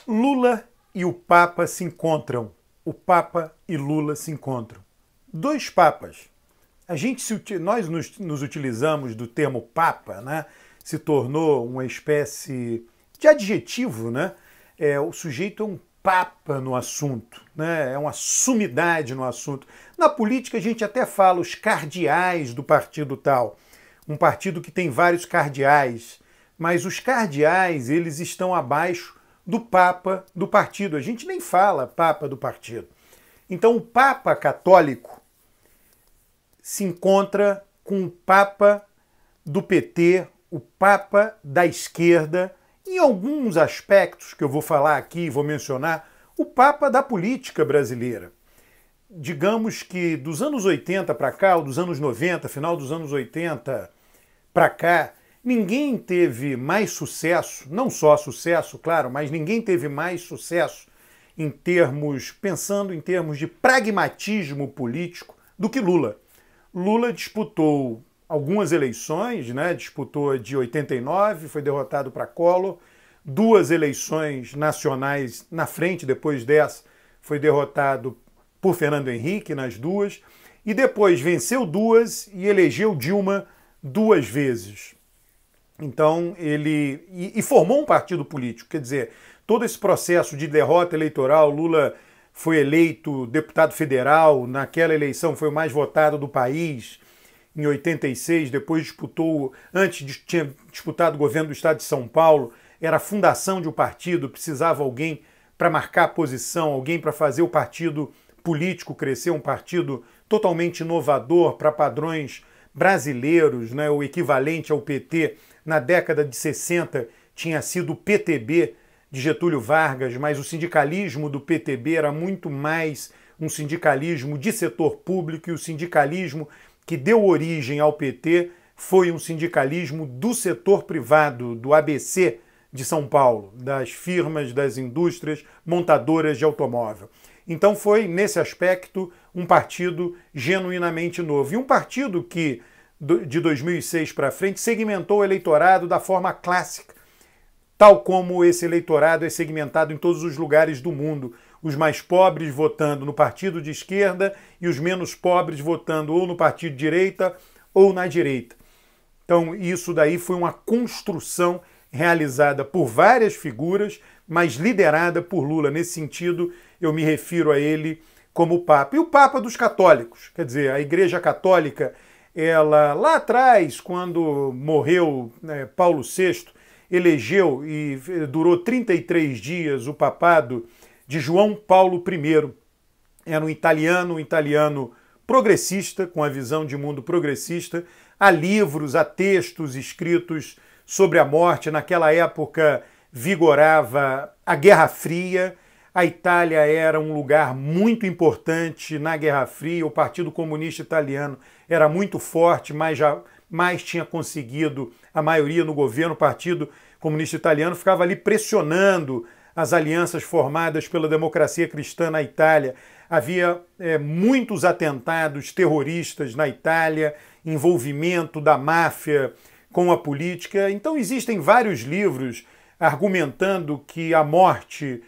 Lula e o Papa se encontram. O Papa e Lula se encontram. Dois papas. Nós nos utilizamos do termo Papa, né? Se tornou uma espécie de adjetivo, né? O sujeito é um papa no assunto, né? É uma sumidade no assunto. Na política a gente até fala os cardeais do partido tal, um partido que tem vários cardeais, mas os cardeais eles estão abaixo do papa do partido. A gente nem fala papa do partido. Então o papa católico se encontra com o papa do PT, o papa da esquerda, em alguns aspectos que eu vou falar aqui, vou mencionar, o papa da política brasileira. Digamos que dos anos 80 para cá, ou dos anos 90, final dos anos 80 para cá, ninguém teve mais sucesso, não só sucesso, claro, mas ninguém teve mais sucesso pensando em termos de pragmatismo político do que Lula. Lula disputou algumas eleições, né? Disputou a de 89, foi derrotado para Collor, duas eleições nacionais na frente, depois dessa foi derrotado por Fernando Henrique nas duas, e depois venceu duas e elegeu Dilma duas vezes. Então ele formou um partido político, quer dizer, todo esse processo de derrota eleitoral, Lula foi eleito deputado federal, naquela eleição foi o mais votado do país, em 86, depois tinha disputado o governo do estado de São Paulo, era a fundação de um partido, precisava alguém para marcar a posição, alguém para fazer o partido político crescer, um partido totalmente inovador para padrões brasileiros, né? O equivalente ao PT na década de 60 tinha sido o PTB de Getúlio Vargas, mas o sindicalismo do PTB era muito mais um sindicalismo de setor público, e o sindicalismo que deu origem ao PT foi um sindicalismo do setor privado, do ABC de São Paulo, das firmas, das indústrias montadoras de automóvel. Então foi, nesse aspecto, um partido genuinamente novo. E um partido que, de 2006 para frente, segmentou o eleitorado da forma clássica, tal como esse eleitorado é segmentado em todos os lugares do mundo. Os mais pobres votando no partido de esquerda e os menos pobres votando ou no partido de direita ou na direita. Então isso daí foi uma construção realizada por várias figuras, mas liderada por Lula. Nesse sentido, eu me refiro a ele como Papa. E o Papa dos católicos, quer dizer, a Igreja Católica, ela lá atrás, quando morreu Paulo VI, elegeu e durou 33 dias o papado de João Paulo I. Era um italiano progressista, com a visão de mundo progressista. Há livros, há textos escritos sobre a morte. Naquela época vigorava a Guerra Fria. A Itália era um lugar muito importante na Guerra Fria. O Partido Comunista Italiano era muito forte, mas jamais tinha conseguido a maioria no governo. O Partido Comunista Italiano ficava ali pressionando as alianças formadas pela democracia cristã na Itália. Havia muitos atentados terroristas na Itália, envolvimento da máfia com a política. Então existem vários livros argumentando que a morte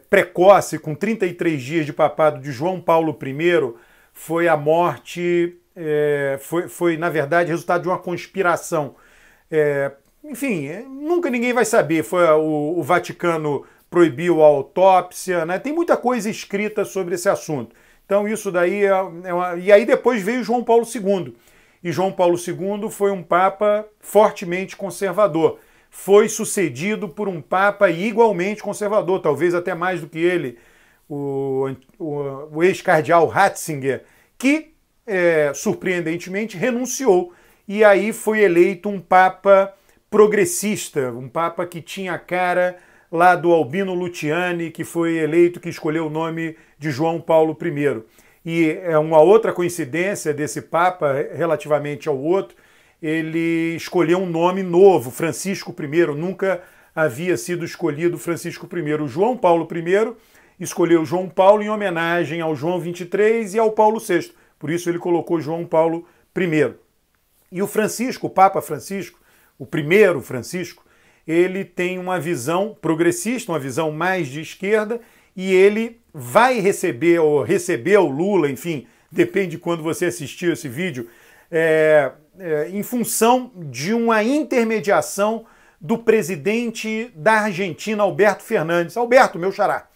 precoce, com 33 dias de papado, de João Paulo I, foi a morte, foi na verdade resultado de uma conspiração. Enfim, nunca ninguém vai saber. O Vaticano proibiu a autópsia, né? Tem muita coisa escrita sobre esse assunto. Então isso daí E aí depois veio João Paulo II. E João Paulo II foi um papa fortemente conservador. Foi sucedido por um papa igualmente conservador, talvez até mais do que ele, o ex-cardeal Ratzinger, que, surpreendentemente, renunciou. E aí foi eleito um papa progressista, um papa que tinha a cara lá do Albino Luciani, que foi eleito, que escolheu o nome de João Paulo I. E é uma outra coincidência desse papa, relativamente ao outro, ele escolheu um nome novo, Francisco I, nunca havia sido escolhido Francisco I. O João Paulo I escolheu João Paulo em homenagem ao João XXIII e ao Paulo VI, por isso ele colocou João Paulo I. E o Francisco, o Papa Francisco, o primeiro Francisco, ele tem uma visão progressista, uma visão mais de esquerda, e ele vai receber, ou recebeu Lula, enfim, depende de quando você assistiu esse vídeo, em função de uma intermediação do presidente da Argentina, Alberto Fernandes. Alberto, meu xará.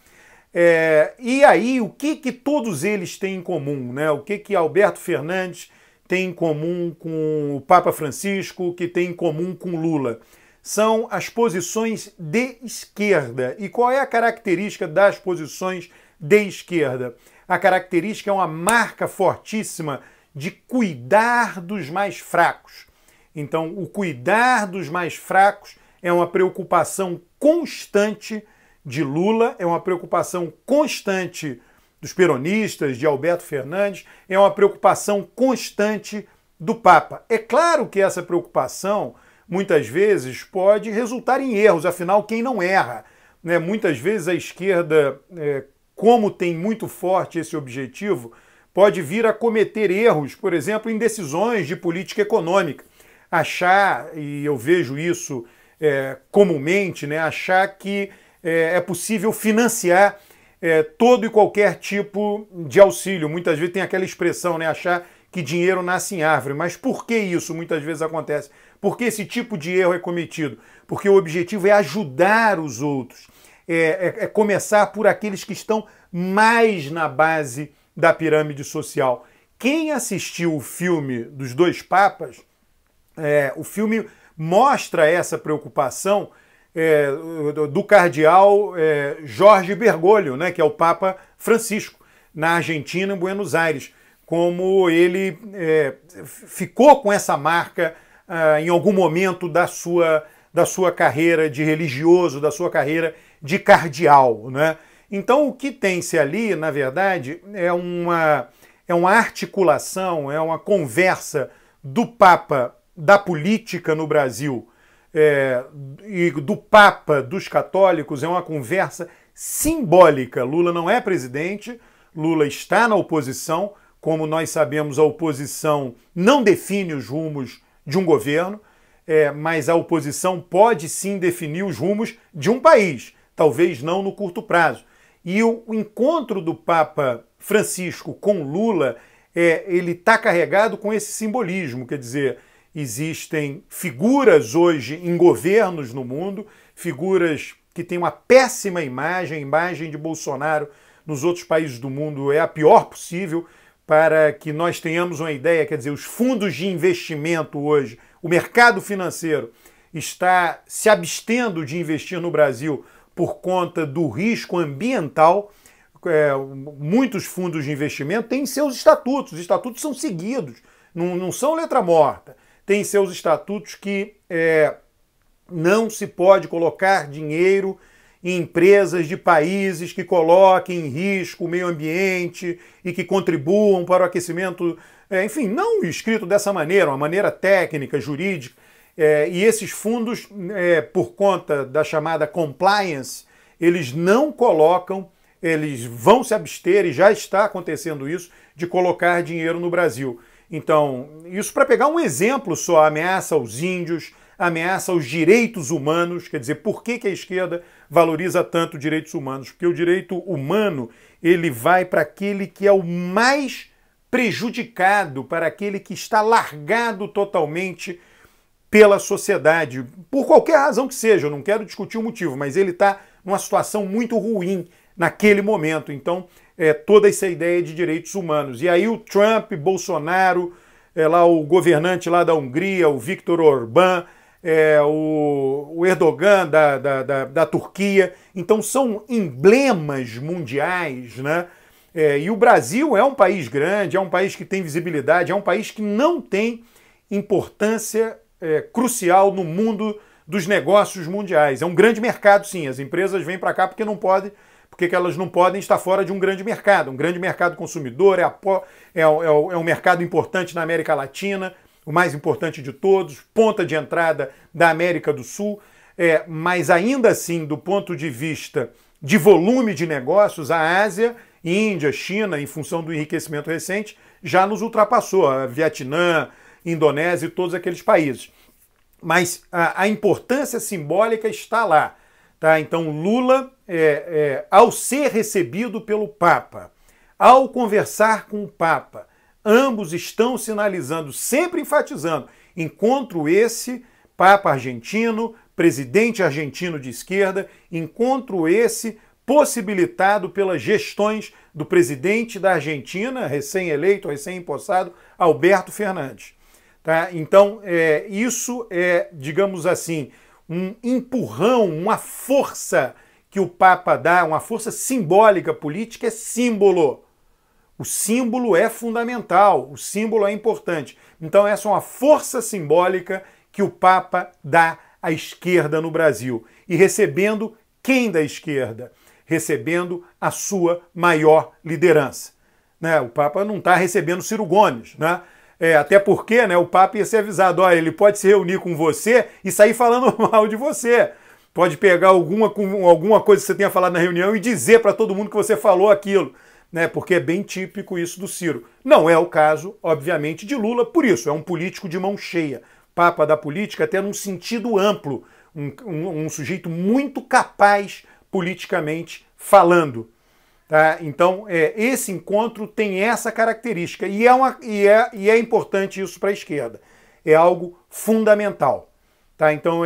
E aí, o que todos eles têm em comum, né? O que Alberto Fernandes tem em comum com o Papa Francisco, que tem em comum com Lula? São as posições de esquerda. E qual é a característica das posições de esquerda? A característica é uma marca fortíssima de cuidar dos mais fracos. Então, o cuidar dos mais fracos é uma preocupação constante de Lula, é uma preocupação constante dos peronistas, de Alberto Fernandes, é uma preocupação constante do Papa. É claro que essa preocupação, muitas vezes, pode resultar em erros, afinal, quem não erra? Né? Muitas vezes a esquerda, como tem muito forte esse objetivo, pode vir a cometer erros, por exemplo, em decisões de política econômica. Achar, e eu vejo isso comumente, né? Achar que é possível financiar todo e qualquer tipo de auxílio. Muitas vezes tem aquela expressão, né? Achar que dinheiro nasce em árvore. Mas por que isso muitas vezes acontece? Por que esse tipo de erro é cometido? Porque o objetivo é ajudar os outros. Começar por aqueles que estão mais na base da pirâmide social. Quem assistiu o filme dos dois papas, o filme mostra essa preocupação do cardeal Jorge Bergoglio, né, que é o Papa Francisco, na Argentina, em Buenos Aires, como ele ficou com essa marca em algum momento da sua carreira de religioso, da sua carreira de cardeal, né? Então o que tem-se ali, na verdade, é uma articulação, é uma conversa do Papa da política no Brasil e do Papa dos católicos, é uma conversa simbólica. Lula não é presidente, Lula está na oposição. Como nós sabemos, a oposição não define os rumos de um governo, mas a oposição pode sim definir os rumos de um país, talvez não no curto prazo. E o encontro do Papa Francisco com Lula, ele está carregado com esse simbolismo, quer dizer, existem figuras hoje em governos no mundo, figuras que têm uma péssima imagem, a imagem de Bolsonaro nos outros países do mundo é a pior possível. Para que nós tenhamos uma ideia, quer dizer, os fundos de investimento hoje, o mercado financeiro está se abstendo de investir no Brasil por conta do risco ambiental. Muitos fundos de investimento têm seus estatutos, os estatutos são seguidos, não são letra morta. Tem seus estatutos que não se pode colocar dinheiro em empresas de países que coloquem em risco o meio ambiente e que contribuam para o aquecimento, enfim, não escrito dessa maneira, uma maneira técnica, jurídica. E esses fundos, por conta da chamada compliance, eles não colocam, eles vão se abster, e já está acontecendo isso, de colocar dinheiro no Brasil. Então, isso para pegar um exemplo só, ameaça aos índios, ameaça aos direitos humanos. Quer dizer, por que a esquerda valoriza tanto direitos humanos? Porque o direito humano, ele vai para aquele que é o mais prejudicado, para aquele que está largado totalmente pela sociedade, por qualquer razão que seja. Eu não quero discutir o motivo, mas ele está numa situação muito ruim naquele momento. Então, toda essa ideia de direitos humanos. E aí o Trump, Bolsonaro, lá o governante lá da Hungria, o Viktor Orbán, o Erdogan da Turquia. Então são emblemas mundiais, né? E o Brasil é um país grande, é um país que tem visibilidade, é um país que não tem importância crucial no mundo dos negócios mundiais. É um grande mercado, sim. As empresas vêm para cá porque não podem, porque elas não podem estar fora de um grande mercado consumidor, é um mercado importante na América Latina, o mais importante de todos, ponta de entrada da América do Sul, mas ainda assim, do ponto de vista de volume de negócios, a Ásia, Índia, China, em função do enriquecimento recente, já nos ultrapassou, a Vietnã, Indonésia e todos aqueles países. mas a importância simbólica está lá. Tá? Então Lula, ao ser recebido pelo Papa, ao conversar com o Papa, ambos estão sinalizando, sempre enfatizando, encontro esse, Papa argentino, presidente argentino de esquerda, encontro esse possibilitado pelas gestões do presidente da Argentina, recém-eleito, recém-empossado, Alberto Fernandes. Tá? Então, isso é, digamos assim, um empurrão, uma força que o Papa dá, uma força simbólica política, é símbolo. O símbolo é fundamental, o símbolo é importante. Então, essa é uma força simbólica que o Papa dá à esquerda no Brasil. E recebendo quem da esquerda? Recebendo a sua maior liderança. Né? O Papa não está recebendo Ciro Gomes, né? Até porque, né, o Papa ia ser avisado, olha, ele pode se reunir com você e sair falando mal de você. Pode pegar alguma coisa que você tenha falado na reunião e dizer para todo mundo que você falou aquilo, né? Porque é bem típico isso do Ciro. Não é o caso, obviamente, de Lula, por isso, é um político de mão cheia. Papa da política até num sentido amplo, um sujeito muito capaz politicamente falando. Tá? Então, esse encontro tem essa característica e é importante isso para a esquerda. É algo fundamental. Tá? Então,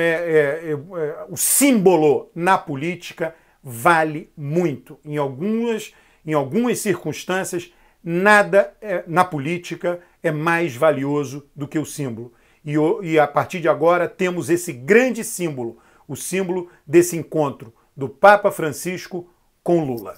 o símbolo na política vale muito. Em algumas circunstâncias, nada na política é mais valioso do que o símbolo. E a partir de agora temos esse grande símbolo, o símbolo desse encontro do Papa Francisco com Lula.